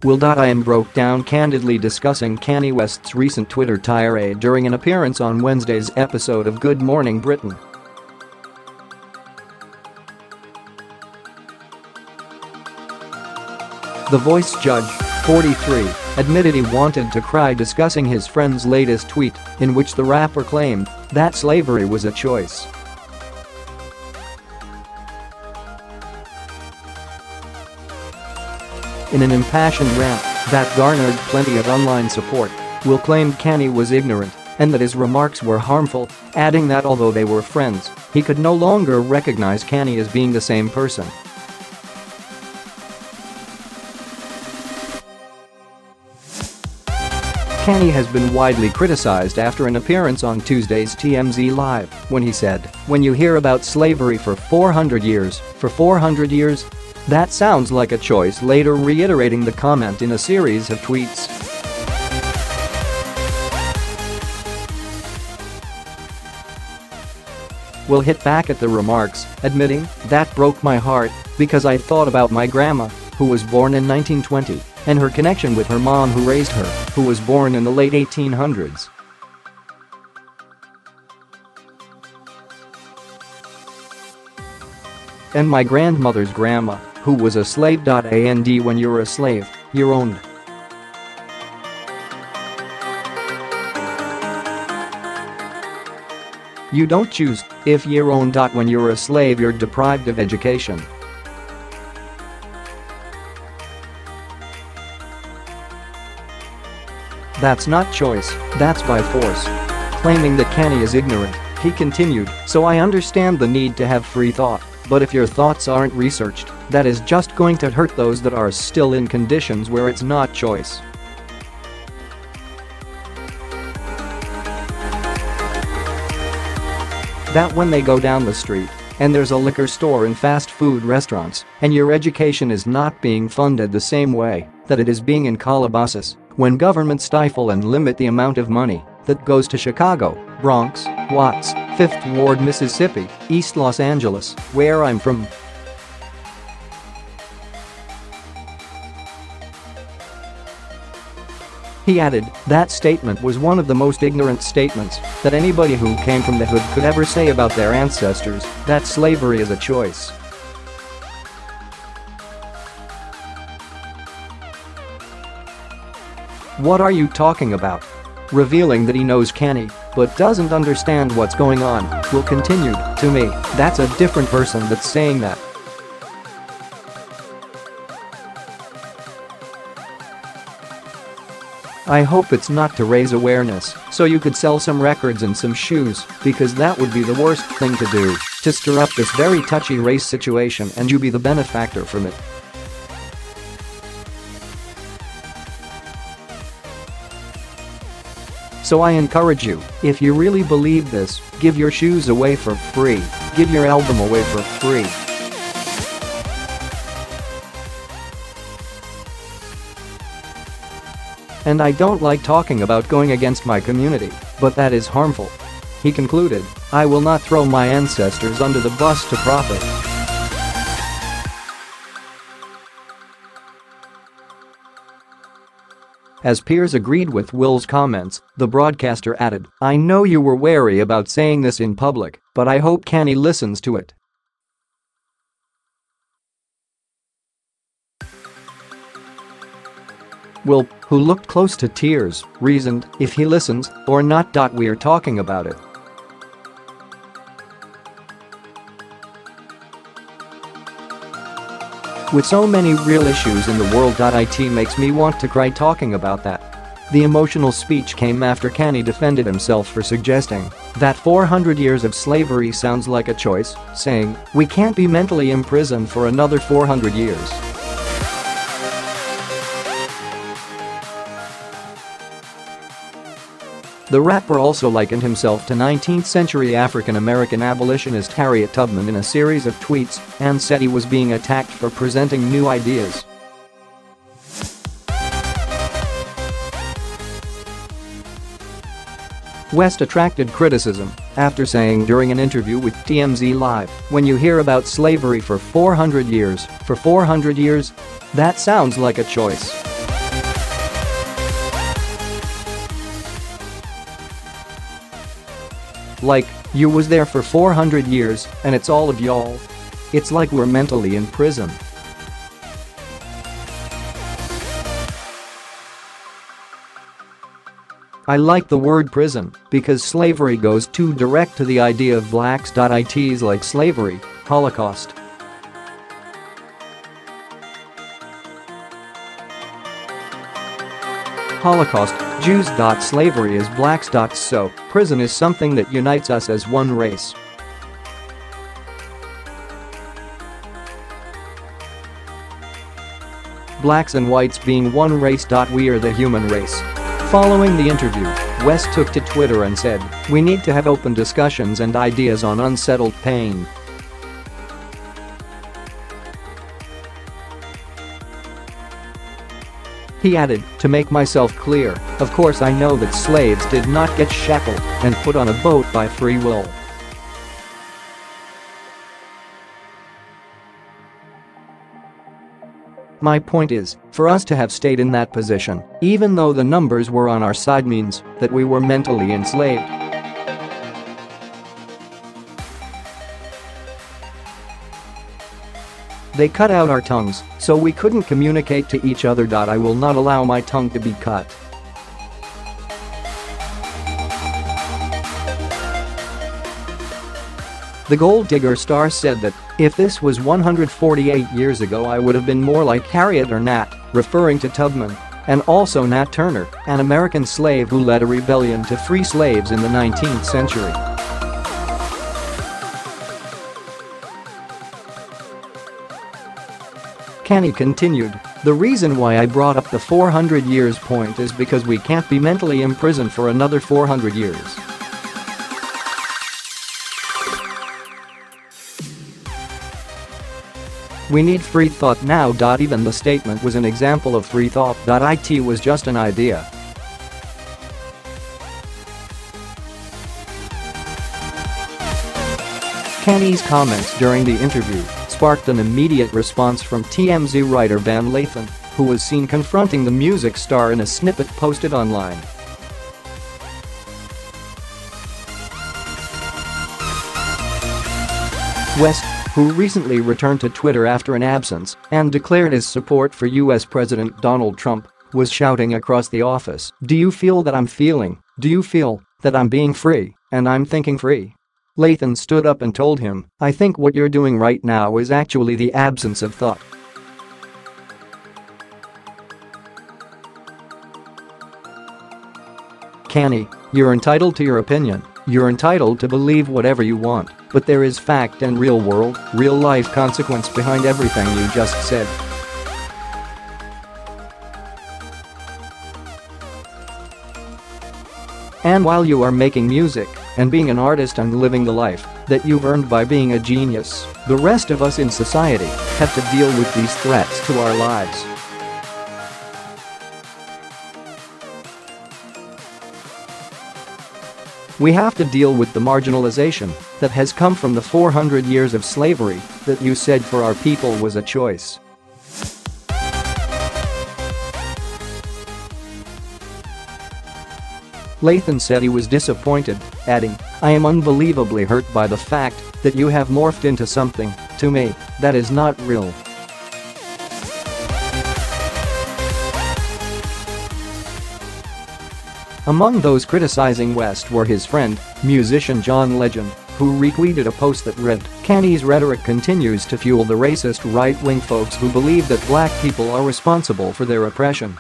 will.i.am broke down candidly discussing Kanye West's recent Twitter tirade during an appearance on Wednesday's episode of Good Morning Britain. The Voice judge, 43, admitted he wanted to cry discussing his friend's latest tweet, in which the rapper claimed that slavery was a choice. In an impassioned rant that garnered plenty of online support, Will claimed Kanye was ignorant and that his remarks were harmful, adding that although they were friends, he could no longer recognize Kanye as being the same person. Kanye has been widely criticized after an appearance on Tuesday's TMZ Live, when he said, "When you hear about slavery for 400 years, that sounds like a choice," later reiterating the comment in a series of tweets. Will hit back at the remarks, admitting, "That broke my heart because I thought about my grandma, who was born in 1920, and her connection with her mom who raised her, who was born in the late 1800s. And my grandmother's grandma, who was a slave. And when you're a slave, you're owned." You don't choose if you're owned. When you're a slave, you're deprived of education. That's not choice, that's by force. Claiming that Kanye is ignorant, he continued, "So I understand the need to have free thought, but if your thoughts aren't researched, that is just going to hurt those that are still in conditions where it's not choice." That when they go down the street and there's a liquor store and fast food restaurants and your education is not being funded the same way that it is being in Calabasas, when government stifle and limit the amount of money that goes to Chicago, Bronx, Watts, Fifth Ward, Mississippi, East Los Angeles, where I'm from. He added, "That statement was one of the most ignorant statements that anybody who came from the hood could ever say about their ancestors, that slavery is a choice." "What are you talking about?" Revealing that he knows Kanye, but doesn't understand what's going on, Will continued, "To me, that's a different person that's saying that." "I hope it's not to raise awareness so you could sell some records and some shoes, because that would be the worst thing to do, to stir up this very touchy race situation and you be the benefactor from it." "So I encourage you, if you really believe this, give your shoes away for free, give your album away for free." "And I don't like talking about going against my community, but that is harmful." He concluded, "I will not throw my ancestors under the bus to profit." As peers agreed with Will's comments, the broadcaster added, "I know you were wary about saying this in public, but I hope Kanye listens to it." Will, who looked close to tears, reasoned, "If he listens or not. We're talking about it." "With so many real issues in the world. It makes me want to cry talking about that." The emotional speech came after Kanye defended himself for suggesting that 400 years of slavery sounds like a choice, saying, "We can't be mentally imprisoned for another 400 years. The rapper also likened himself to 19th-century African-American abolitionist Harriet Tubman in a series of tweets and said he was being attacked for presenting new ideas. West attracted criticism after saying during an interview with TMZ Live, "When you hear about slavery for 400 years, that sounds like a choice." Like, you was there for 400 years and it's all of y'all. It's like we're mentally in prison. I like the word prison because slavery goes too direct to the idea of blacks. It's like slavery, Holocaust. Holocaust, Jews. Slavery is blacks. So, prison is something that unites us as one race. Blacks and whites being one race. We are the human race. Following the interview, West took to Twitter and said, "We need to have open discussions and ideas on unsettled pain." He added, "To make myself clear, of course I know that slaves did not get shackled and put on a boat by free will. My point is, for us to have stayed in that position, even though the numbers were on our side, means that we were mentally enslaved." They cut out our tongues, so we couldn't communicate to each other. I will not allow my tongue to be cut. The Gold Digger star said that, "If this was 148 years ago I would have been more like Harriet or Nat," referring to Tubman, and also Nat Turner, an American slave who led a rebellion to free slaves in the 19th century. Kanye continued, "The reason why I brought up the 400 years point is because we can't be mentally imprisoned for another 400 years. We need free thought now. Even the statement was an example of free thought. It was just an idea." Kanye's comments during the interview sparked an immediate response from TMZ writer Van Lathan, who was seen confronting the music star in a snippet posted online. West, who recently returned to Twitter after an absence and declared his support for US President Donald Trump, was shouting across the office, "Do you feel that I'm feeling? Do you feel that I'm being free and I'm thinking free?" Lathan stood up and told him, "I think what you're doing right now is actually the absence of thought." Kanye, you're entitled to your opinion, you're entitled to believe whatever you want, but there is fact and real world, real life consequence behind everything you just said. And while you are making music and being an artist and living the life that you've earned by being a genius, the rest of us in society have to deal with these threats to our lives. We have to deal with the marginalization that has come from the 400 years of slavery that you said for our people was a choice. Lathan said he was disappointed, adding, "I am unbelievably hurt by the fact that you have morphed into something, to me, that is not real." Among those criticizing West were his friend, musician John Legend, who retweeted a post that read, "Kanye's rhetoric continues to fuel the racist right-wing folks who believe that black people are responsible for their oppression."